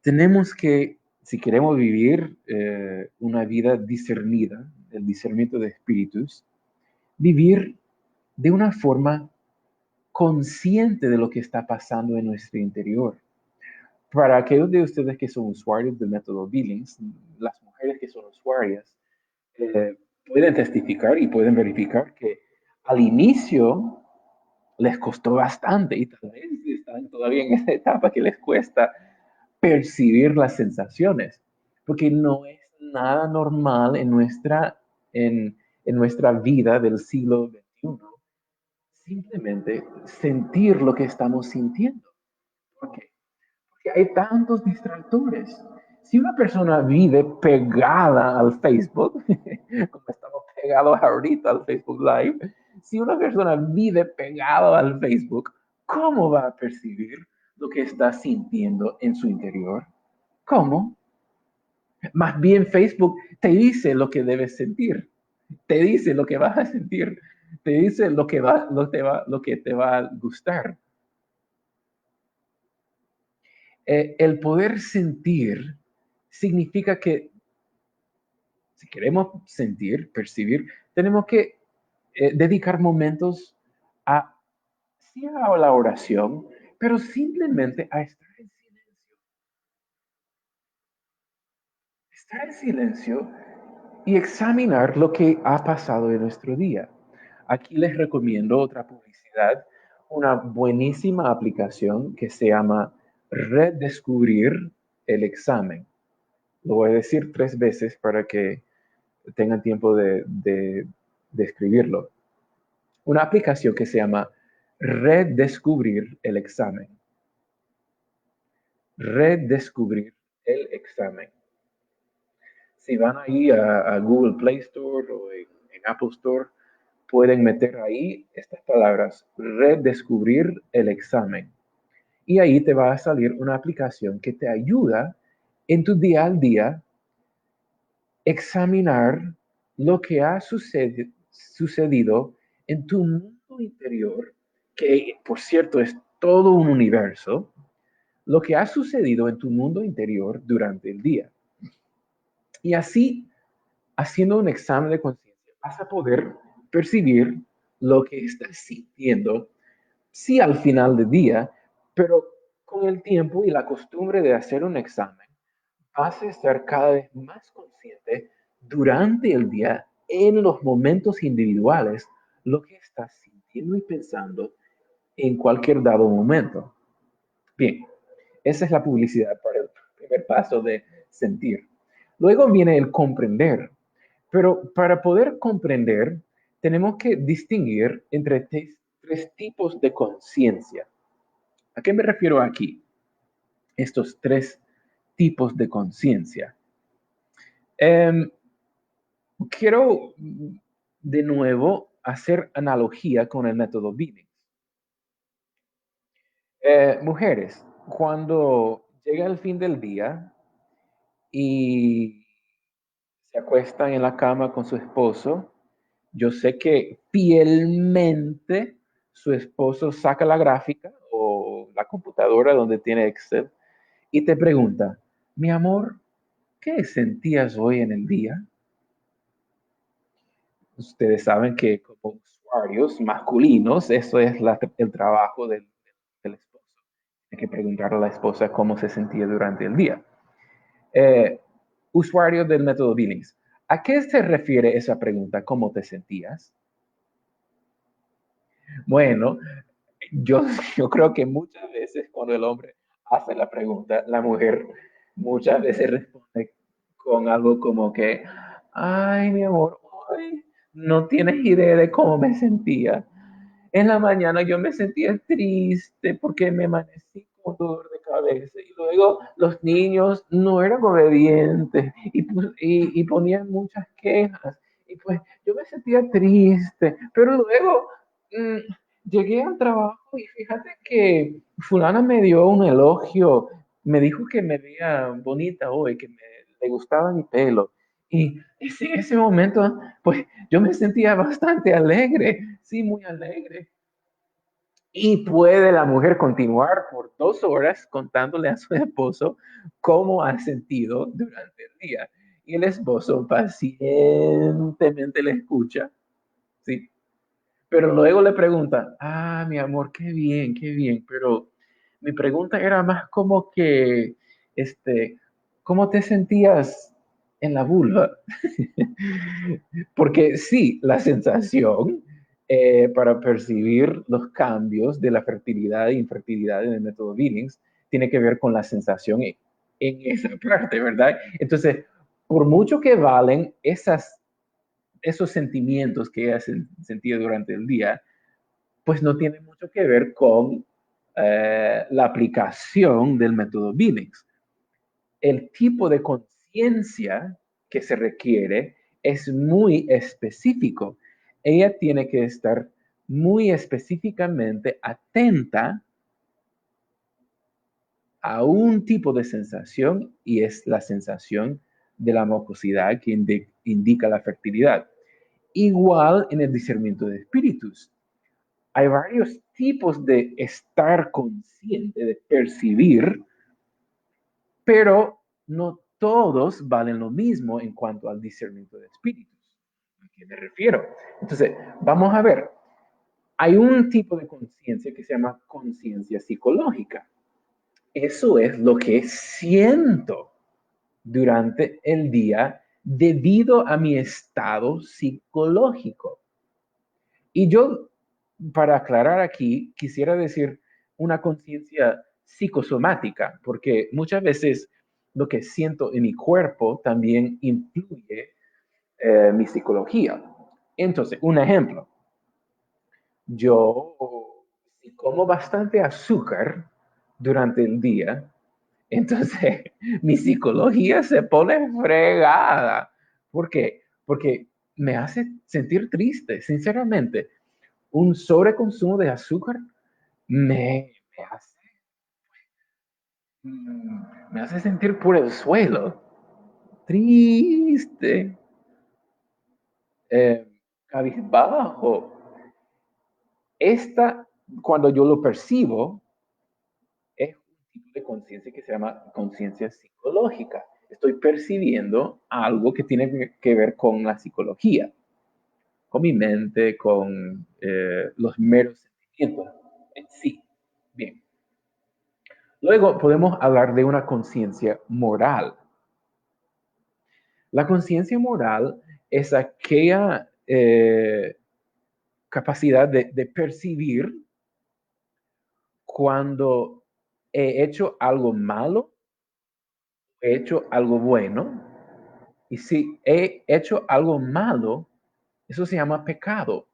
Tenemos que, si queremos vivir una vida discernida, el discernimiento de espíritus, vivir de una forma consciente de lo que está pasando en nuestro interior. Para aquellos de ustedes que son usuarios del método Billings, las mujeres que son usuarias pueden testificar y pueden verificar que al inicio les costó bastante y tal vez están todavía en esa etapa que les cuesta percibir las sensaciones, porque no es nada normal en nuestra vida del siglo XXI simplemente sentir lo que estamos sintiendo. ¿Por qué? Porque hay tantos distractores. Si una persona vive pegada al Facebook, como estamos pegados ahorita al Facebook Live, si una persona vive pegado al Facebook, ¿cómo va a percibir lo que está sintiendo en su interior? ¿Cómo? Más bien Facebook te dice lo que debes sentir, te dice lo que vas a sentir, te dice lo que te va a gustar. El poder sentir significa que si queremos sentir, percibir, tenemos que dedicar momentos a, sí a la oración, pero simplemente a estar en silencio. Estar en silencio y examinar lo que ha pasado en nuestro día. Aquí les recomiendo otra publicidad, una buenísima aplicación que se llama Redescubrir el examen. Lo voy a decir 3 veces para que tengan tiempo de escribirlo. Una aplicación que se llama Redescubrir el examen. Redescubrir el examen. Si van ahí a Google Play Store o en Apple Store, pueden meter ahí estas palabras, redescubrir el examen. Y ahí te va a salir una aplicación que te ayuda en tu día al día examinar lo que ha sucedido en tu mundo interior, que por cierto es todo un universo, lo que ha sucedido en tu mundo interior durante el día. Y así, haciendo un examen de conciencia, vas a poder percibir lo que estás sintiendo, sí al final del día, pero con el tiempo y la costumbre de hacer un examen, vas a estar cada vez más consciente durante el día, en los momentos individuales, lo que estás sintiendo y pensando en cualquier dado momento. Bien, esa es la publicidad para el primer paso de sentir. Luego viene el comprender, pero para poder comprender tenemos que distinguir entre tres tipos de conciencia. ¿A qué me refiero aquí? Estos tres tipos de conciencia. Eh, Quiero de nuevo hacer analogía con el método Billings. Mujeres, cuando llega el fin del día y se acuestan en la cama con su esposo, yo sé que fielmente su esposo saca la gráfica o la computadora donde tiene Excel y te pregunta, mi amor, ¿qué sentías hoy en el día? Ustedes saben que como usuarios masculinos, eso es el trabajo del esposo. Hay que preguntarle a la esposa cómo se sentía durante el día. Eh, Usuario del método Billings, ¿a qué se refiere esa pregunta? ¿Cómo te sentías? Bueno, yo, yo creo que muchas veces cuando el hombre hace la pregunta, la mujer muchas veces responde con algo como que, ay, mi amor, hoy no tienes idea de cómo me sentía. En la mañana yo me sentía triste porque me amanecí con dolor de cabeza y luego los niños no eran obedientes y ponían muchas quejas y pues yo me sentía triste, pero luego llegué al trabajo y fíjate que fulana me dio un elogio, me dijo que me veía bonita hoy, que le gustaba mi pelo y en ese momento pues yo me sentía bastante alegre, sí, muy alegre. Y puede la mujer continuar por 2 horas contándole a su esposo cómo ha sentido durante el día. Y el esposo pacientemente le escucha, ¿sí? Pero luego le pregunta, mi amor, qué bien, pero mi pregunta era más como que, ¿cómo te sentías en la vulva? Porque sí, la sensación para percibir los cambios de la fertilidad e infertilidad en el método Billings tiene que ver con la sensación en esa parte, ¿verdad? Entonces, por mucho que valen esos sentimientos que ella sentido durante el día, pues no tiene mucho que ver con la aplicación del método Billings. El tipo de conciencia que se requiere es muy específico. Ella tiene que estar muy específicamente atenta a un tipo de sensación y es la sensación de la mucosidad que indica la fertilidad. Igual en el discernimiento de espíritus. Hay varios tipos de estar consciente, de percibir, pero no todos valen lo mismo en cuanto al discernimiento de espíritus. ¿A qué me refiero? Entonces, vamos a ver. Hay un tipo de conciencia que se llama conciencia psicológica. Eso es lo que siento durante el día debido a mi estado psicológico. Y yo, para aclarar aquí, quisiera decir una conciencia psicosomática, porque muchas veces lo que siento en mi cuerpo también influye mi psicología. Entonces, un ejemplo, yo si como bastante azúcar durante el día, entonces mi psicología se pone fregada. ¿Por qué? Porque me hace sentir triste, sinceramente. Un sobreconsumo de azúcar me hace, me hace sentir por el suelo, triste, eh, cabizbajo. Esta, cuando yo lo percibo, es un tipo de conciencia que se llama conciencia psicológica. Estoy percibiendo algo que tiene que ver con la psicología, con mi mente, con los meros sentimientos en sí. Bien. Luego podemos hablar de una conciencia moral. La conciencia moral es aquella capacidad de percibir cuando he hecho algo malo, he hecho algo bueno, y si he hecho algo malo, eso se llama pecado.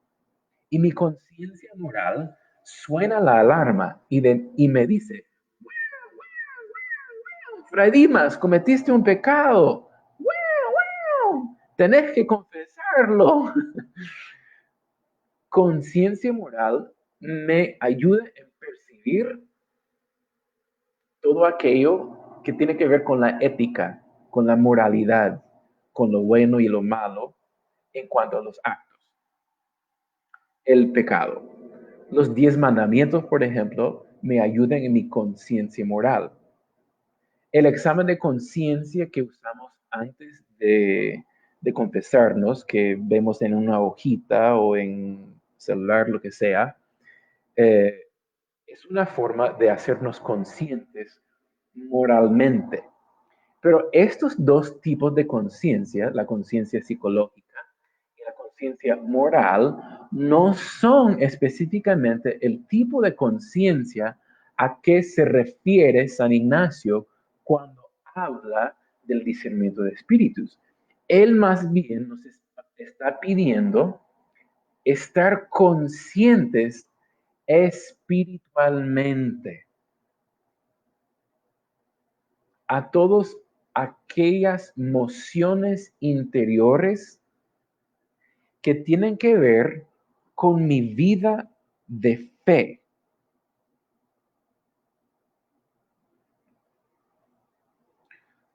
Y mi conciencia moral suena la alarma y me dice, Fray Dimas, cometiste un pecado. Tenés que confesarlo. Conciencia moral me ayuda en percibir todo aquello que tiene que ver con la ética, con la moralidad, con lo bueno y lo malo en cuanto a los actos. El pecado. Los 10 mandamientos, por ejemplo, me ayudan en mi conciencia moral. El examen de conciencia que usamos antes de confesarnos, que vemos en una hojita o en celular, lo que sea, eh, es una forma de hacernos conscientes moralmente. Pero estos dos tipos de conciencia, la conciencia psicológica y la conciencia moral, no son específicamente el tipo de conciencia a que se refiere San Ignacio cuando habla del discernimiento de espíritus. Él más bien nos está pidiendo estar conscientes espiritualmente a todas aquellas mociones interiores que tienen que ver con mi vida de fe,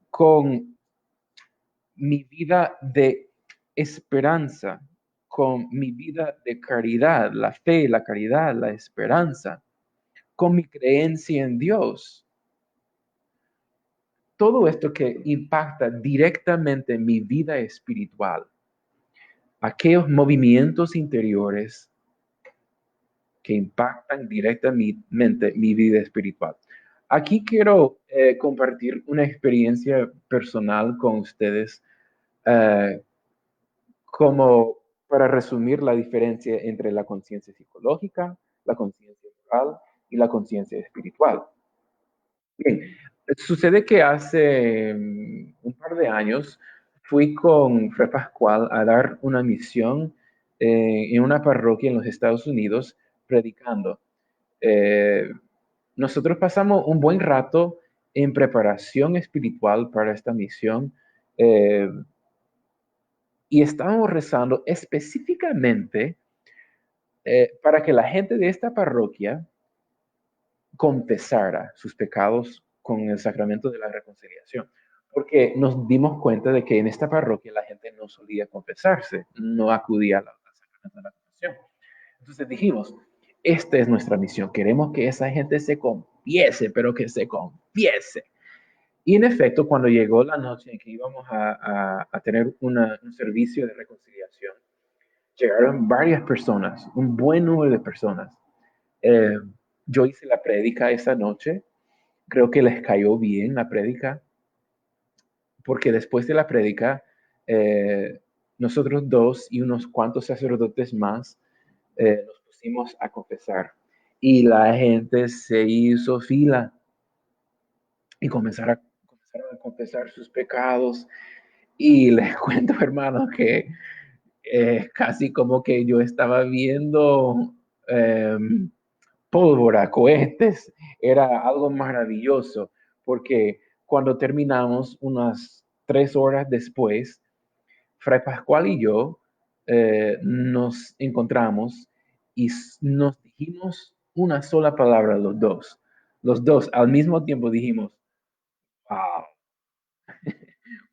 con mi vida de esperanza, con mi vida de caridad, la fe, la caridad, la esperanza, con mi creencia en Dios. Todo esto que impacta directamente mi vida espiritual, aquellos movimientos interiores que impactan directamente mi vida espiritual. Aquí quiero compartir una experiencia personal con ustedes, eh, como para resumir la diferencia entre la conciencia psicológica, la conciencia moral y la conciencia espiritual. Bien, sucede que hace un par de años fui con Fray Pascual a dar una misión en una parroquia en los Estados Unidos predicando. Eh, Nosotros pasamos un buen rato en preparación espiritual para esta misión, eh, y estábamos rezando específicamente para que la gente de esta parroquia confesara sus pecados con el sacramento de la reconciliación, porque nos dimos cuenta de que en esta parroquia la gente no solía confesarse, no acudía al sacramento de la confesión. Entonces dijimos, esta es nuestra misión, queremos que esa gente se confiese, pero que se confiese. Y en efecto, cuando llegó la noche en que íbamos a tener un servicio de reconciliación, llegaron varias personas, un buen número de personas. Eh, yo hice la prédica esa noche, creo que les cayó bien la prédica, porque después de la prédica, eh, nosotros dos y unos cuantos sacerdotes más nos pusimos a confesar. Y la gente se hizo fila y comenzaron a confesar sus pecados. Y les cuento, hermanos, que casi como que yo estaba viendo eh, pólvora, cohetes, era algo maravilloso, porque cuando terminamos, unas 3 horas después, Fray Pascual y yo nos encontramos y nos dijimos una sola palabra los dos. Los dos al mismo tiempo dijimos, wow,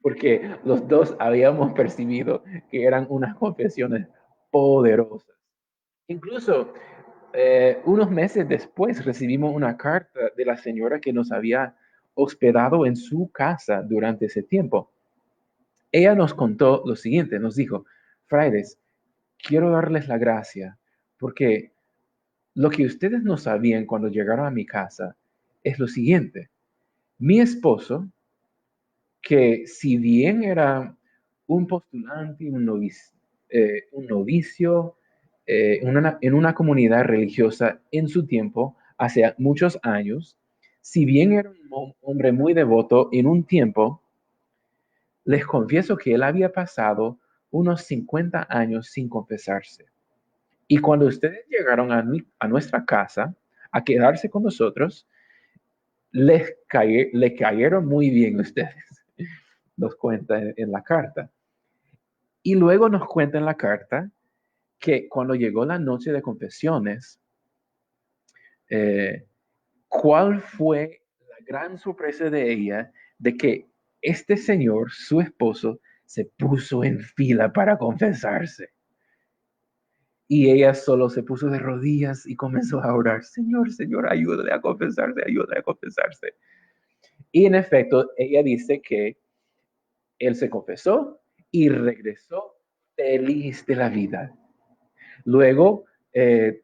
porque los dos habíamos percibido que eran unas confesiones poderosas. Incluso unos meses después recibimos una carta de la señora que nos había hospedado en su casa durante ese tiempo. Ella nos contó lo siguiente, nos dijo, frailes, quiero darles la gracia porque lo que ustedes no sabían cuando llegaron a mi casa es lo siguiente. Mi esposo, que si bien era un postulante, un novicio en una comunidad religiosa en su tiempo, hace muchos años, si bien era un hombre muy devoto en un tiempo, les confieso que él había pasado unos 50 años sin confesarse. Y cuando ustedes llegaron a nuestra casa a quedarse con nosotros, le cayeron muy bien ustedes, nos cuenta en la carta. Y luego nos cuenta en la carta que cuando llegó la noche de confesiones, eh, ¿cuál fue la gran sorpresa de ella de que este señor, su esposo, se puso en fila para confesarse? Y ella solo se puso de rodillas y comenzó a orar, Señor, Señor, ayúdale a confesarse, ayúdale a confesarse. Y en efecto, ella dice que él se confesó y regresó feliz de la vida. Luego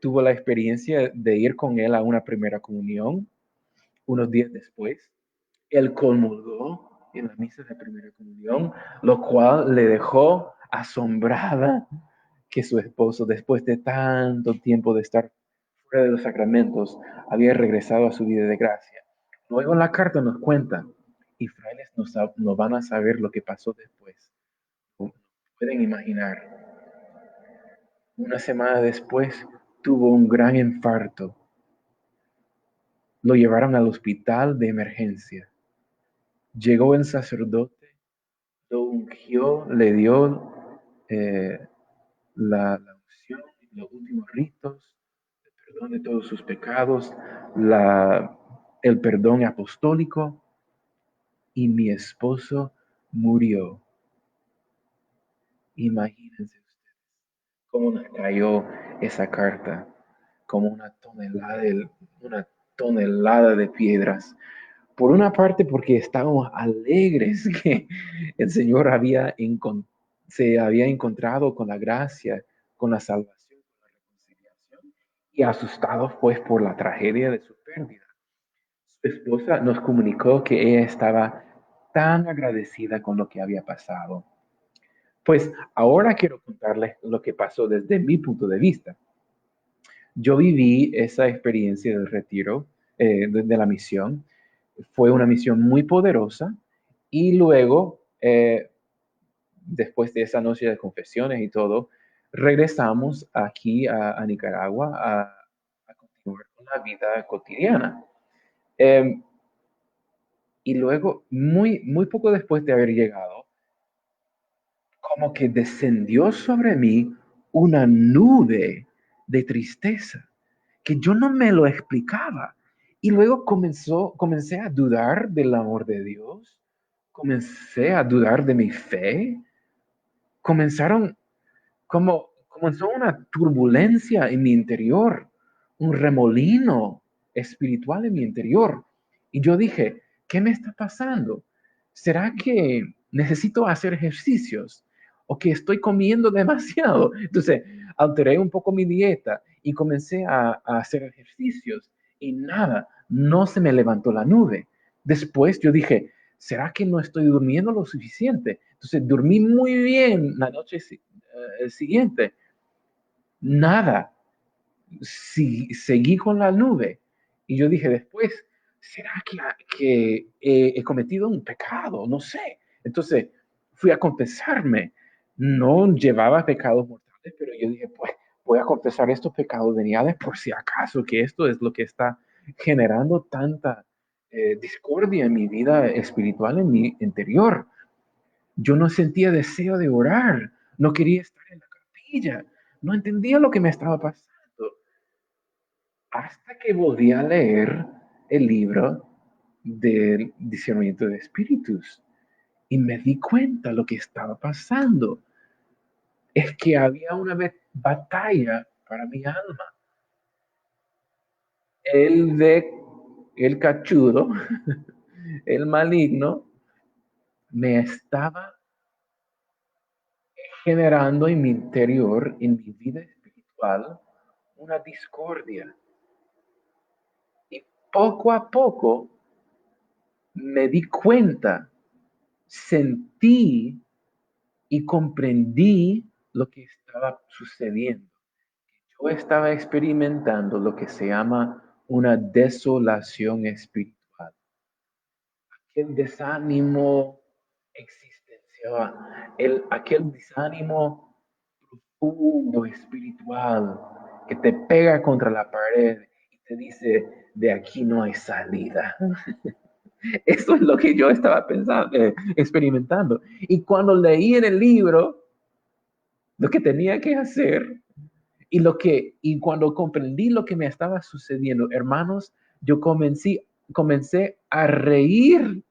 tuvo la experiencia de ir con él a una primera comunión unos días después. Él comulgó en la misa de primera comunión, lo cual le dejó asombrada que su esposo, después de tanto tiempo de estar fuera de los sacramentos, había regresado a su vida de gracia. Luego en la carta nos cuenta, y frailes no van a saber lo que pasó después. Pueden imaginar. Una semana después tuvo un gran infarto. Lo llevaron al hospital de emergencia. Llegó el sacerdote, lo ungió, le dio la unción, los últimos ritos, el perdón de todos sus pecados, el perdón apostólico, y mi esposo murió. Imagínense ustedes cómo nos cayó esa carta, como una tonelada de piedras. Por una parte, porque estábamos alegres que el Señor se había encontrado con la gracia, con la salvación, con la reconciliación, y asustados pues por la tragedia de su pérdida. Su esposa nos comunicó que ella estaba tan agradecida con lo que había pasado. Pues ahora quiero contarles lo que pasó desde mi punto de vista. Yo viví esa experiencia del retiro, de la misión. Fue una misión muy poderosa y luego, después de esa noche de confesiones y todo, regresamos aquí a Nicaragua a continuar con la vida cotidiana. Eh, y luego, muy poco después de haber llegado, como que descendió sobre mí una nube de tristeza que yo no me lo explicaba. Y luego comencé a dudar del amor de Dios, comencé a dudar de mi fe, comenzaron comenzó una turbulencia en mi interior, un remolino espiritual en mi interior. Y yo dije, ¿qué me está pasando? ¿Será que necesito hacer ejercicios o que estoy comiendo demasiado? Entonces, alteré un poco mi dieta y comencé a hacer ejercicios y nada, no se me levantó la nube. Después yo dije, ¿será que no estoy durmiendo lo suficiente? Entonces, dormí muy bien la noche siguiente. Nada, seguí con la nube. Y yo dije después, ¿será que he cometido un pecado? No sé. Entonces fui a confesarme. No llevaba pecados mortales, pero yo dije, pues voy a confesar estos pecados veniales por si acaso, que esto es lo que está generando tanta discordia en mi vida espiritual, en mi interior. Yo no sentía deseo de orar, no quería estar en la capilla, no entendía lo que me estaba pasando, hasta que volví a leer el libro del discernimiento de espíritus y me di cuenta lo que estaba pasando. Es que había una batalla para mi alma. El de el cachudo, el maligno, me estaba generando en mi interior, en mi vida espiritual, una discordia. Y poco a poco me di cuenta, sentí y comprendí lo que estaba sucediendo. Yo estaba experimentando lo que se llama una desolación espiritual, aquel desánimo existencial, aquel desánimo profundo espiritual que te pega contra la pared y te dice, de aquí no hay salida. Eso es lo que yo estaba pensando, experimentando. Y cuando leí en el libro lo que tenía que hacer y cuando comprendí lo que me estaba sucediendo, hermanos, yo comencé a reír.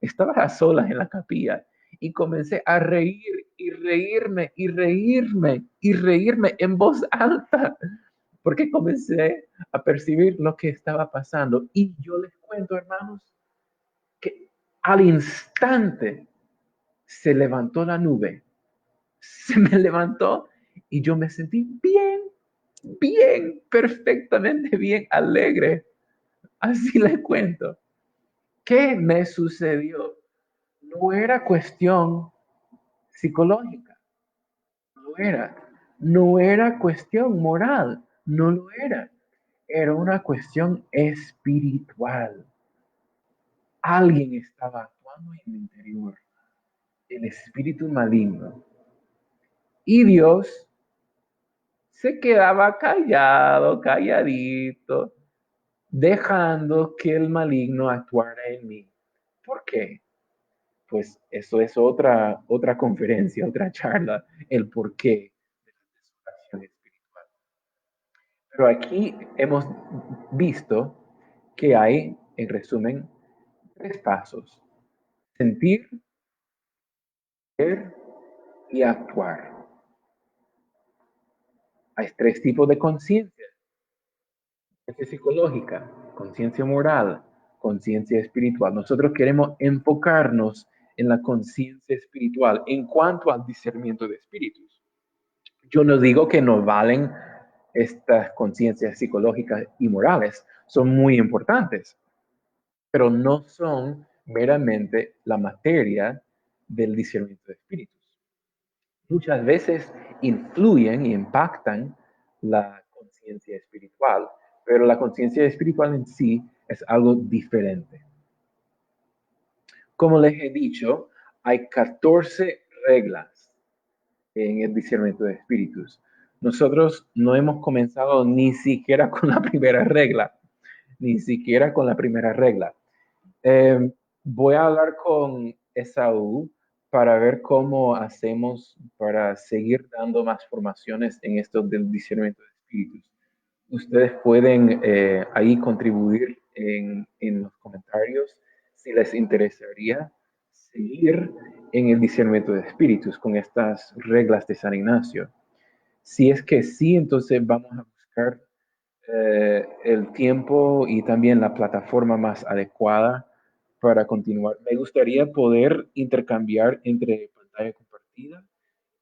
Estaba a solas en la capilla y comencé a reír y reírme y reírme y reírme en voz alta porque comencé a percibir lo que estaba pasando. Y yo les cuento, hermanos, que al instante se levantó la nube, se me levantó y yo me sentí bien, bien, perfectamente bien, alegre. Así les cuento. ¿Qué me sucedió? No era cuestión psicológica, no era. No era cuestión moral, no lo era. Era una cuestión espiritual. Alguien estaba actuando en mi interior, el espíritu maligno. Y Dios se quedaba callado, calladito, dejando que el maligno actuara en mí. ¿Por qué? Pues eso es otra conferencia, otra charla, el por qué de la desolación espiritual. Pero aquí hemos visto que hay, en resumen, tres pasos: sentir, ver y actuar. Hay tres tipos de conciencia: conciencia psicológica, conciencia moral, conciencia espiritual. Nosotros queremos enfocarnos en la conciencia espiritual en cuanto al discernimiento de espíritus. Yo no digo que no valen estas conciencias psicológicas y morales, son muy importantes, pero no son meramente la materia del discernimiento de espíritus. Muchas veces influyen y impactan la conciencia espiritual, pero la conciencia espiritual en sí es algo diferente. Como les he dicho, hay 14 reglas en el discernimiento de espíritus. Nosotros no hemos comenzado ni siquiera con la primera regla, ni siquiera con la primera regla. Eh, Voy a hablar con Esaú para ver cómo hacemos para seguir dando más formaciones en esto del discernimiento de espíritus. Ustedes pueden ahí contribuir en los comentarios si les interesaría seguir en el discernimiento de espíritus con estas reglas de San Ignacio. Si es que sí, entonces vamos a buscar el tiempo y también la plataforma más adecuada para continuar. Me gustaría poder intercambiar entre pantalla compartida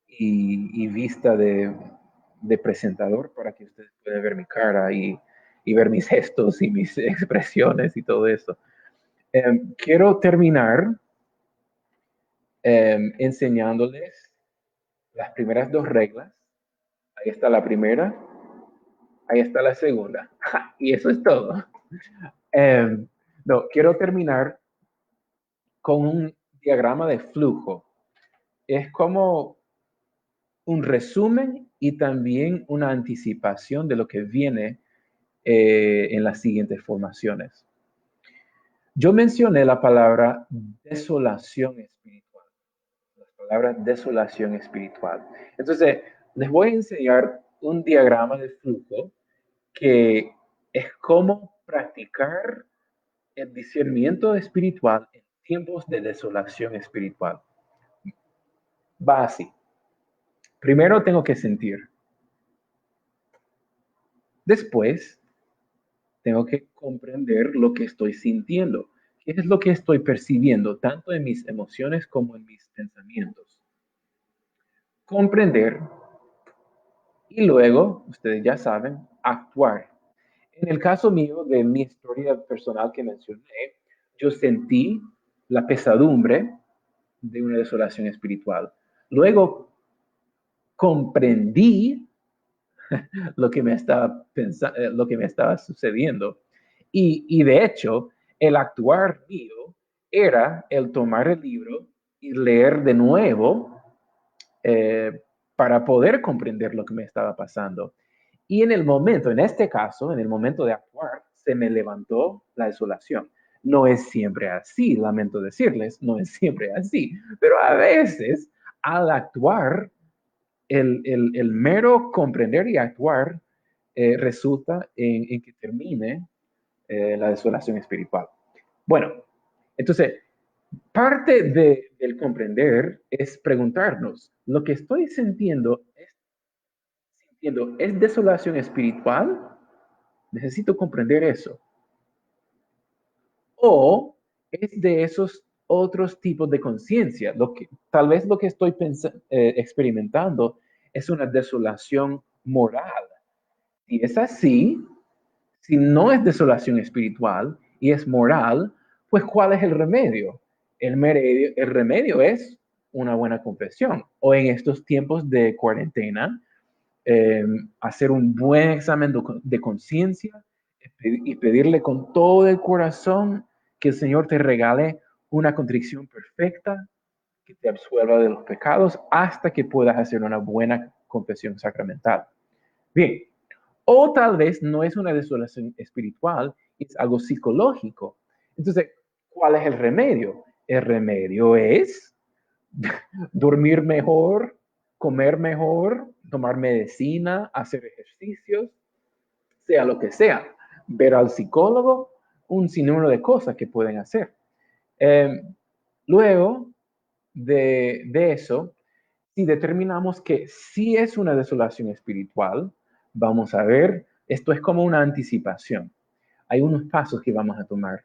y vista de presentador para que ustedes puedan ver mi cara y ver mis gestos y mis expresiones y todo eso. Quiero terminar enseñándoles las primeras dos reglas. Ahí está la primera, ahí está la segunda. Y eso es todo. No, quiero terminar con un diagrama de flujo. Es como un resumen y también una anticipación de lo que viene en las siguientes formaciones. Yo mencioné la palabra desolación espiritual. La palabra desolación espiritual. Entonces, les voy a enseñar un diagrama de flujo que es cómo practicar el discernimiento espiritual en tiempos de desolación espiritual. Va así. Primero tengo que sentir. Después tengo que comprender lo que estoy sintiendo. ¿Qué es lo que estoy percibiendo, tanto en mis emociones como en mis pensamientos? Comprender y luego, ustedes ya saben, actuar. En el caso mío, de mi historia personal que mencioné, yo sentí la pesadumbre de una desolación espiritual. Luego comprendí lo que me estaba pensando, lo que me estaba sucediendo. Y de hecho, el actuar mío era el tomar el libro y leer de nuevo para poder comprender lo que me estaba pasando. Y en el momento, en este caso, en el momento de actuar, se me levantó la desolación. No es siempre así, lamento decirles, no es siempre así, pero a veces al actuar, el mero comprender y actuar resulta en que termine la desolación espiritual. Bueno, entonces, parte del comprender es preguntarnos, ¿lo que estoy sintiendo es desolación espiritual? Necesito comprender eso. O es de esos otros tipos de conciencia. Tal vez lo que estoy experimentando es una desolación moral. Si es así, si no es desolación espiritual y es moral, pues ¿cuál es el remedio? El remedio es una buena confesión. O en estos tiempos de cuarentena, hacer un buen examen de conciencia y pedirle con todo el corazón que el Señor te regale una contrición perfecta, que te absuelva de los pecados hasta que puedas hacer una buena confesión sacramental. Bien, o tal vez no es una desolación espiritual, es algo psicológico. Entonces, ¿cuál es el remedio? El remedio es dormir mejor, comer mejor, tomar medicina, hacer ejercicios, sea lo que sea. Ver al psicólogo, un sinnúmero de cosas que pueden hacer. Eh, Luego de eso, si determinamos que sí es una desolación espiritual, vamos a ver, esto es como una anticipación. Hay unos pasos que vamos a tomar.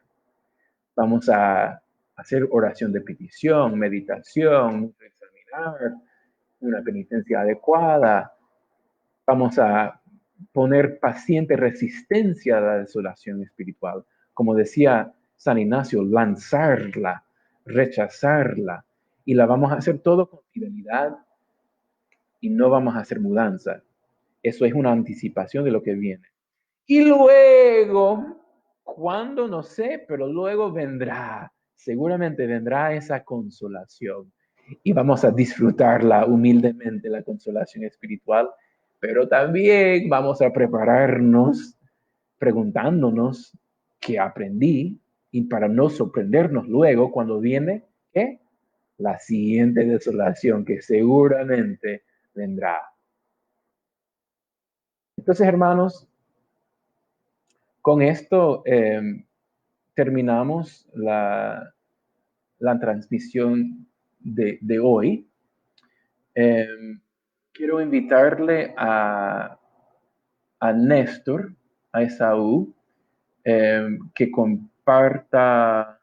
Vamos a hacer oración de petición, meditación, examinar, una penitencia adecuada. Vamos a poner paciente resistencia a la desolación espiritual. Como decía San Ignacio, lanzarla, rechazarla. Y la vamos a hacer todo con fidelidad y no vamos a hacer mudanza. Eso es una anticipación de lo que viene. Y luego, cuando no sé, pero luego vendrá, seguramente vendrá esa consolación. Y vamos a disfrutarla humildemente, la consolación espiritual, pero también vamos a prepararnos preguntándonos qué aprendí y para no sorprendernos luego cuando viene, ¿qué? La siguiente desolación que seguramente vendrá. Entonces, hermanos, con esto terminamos la transmisión de hoy. Eh, Quiero invitarle a Néstor, a Esaú, que comparta.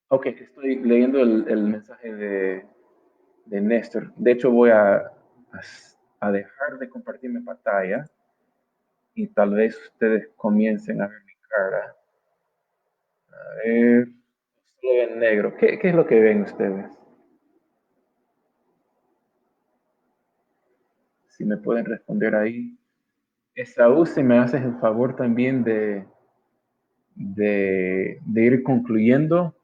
Ok, estoy leyendo el mensaje de Néstor. De hecho, voy a dejar de compartir mi pantalla y tal vez ustedes comiencen a ver mi cara. A ver, solo ven negro. ¿Qué es lo que ven ustedes? Si me pueden responder ahí. Esaú, si me haces el favor también de ir concluyendo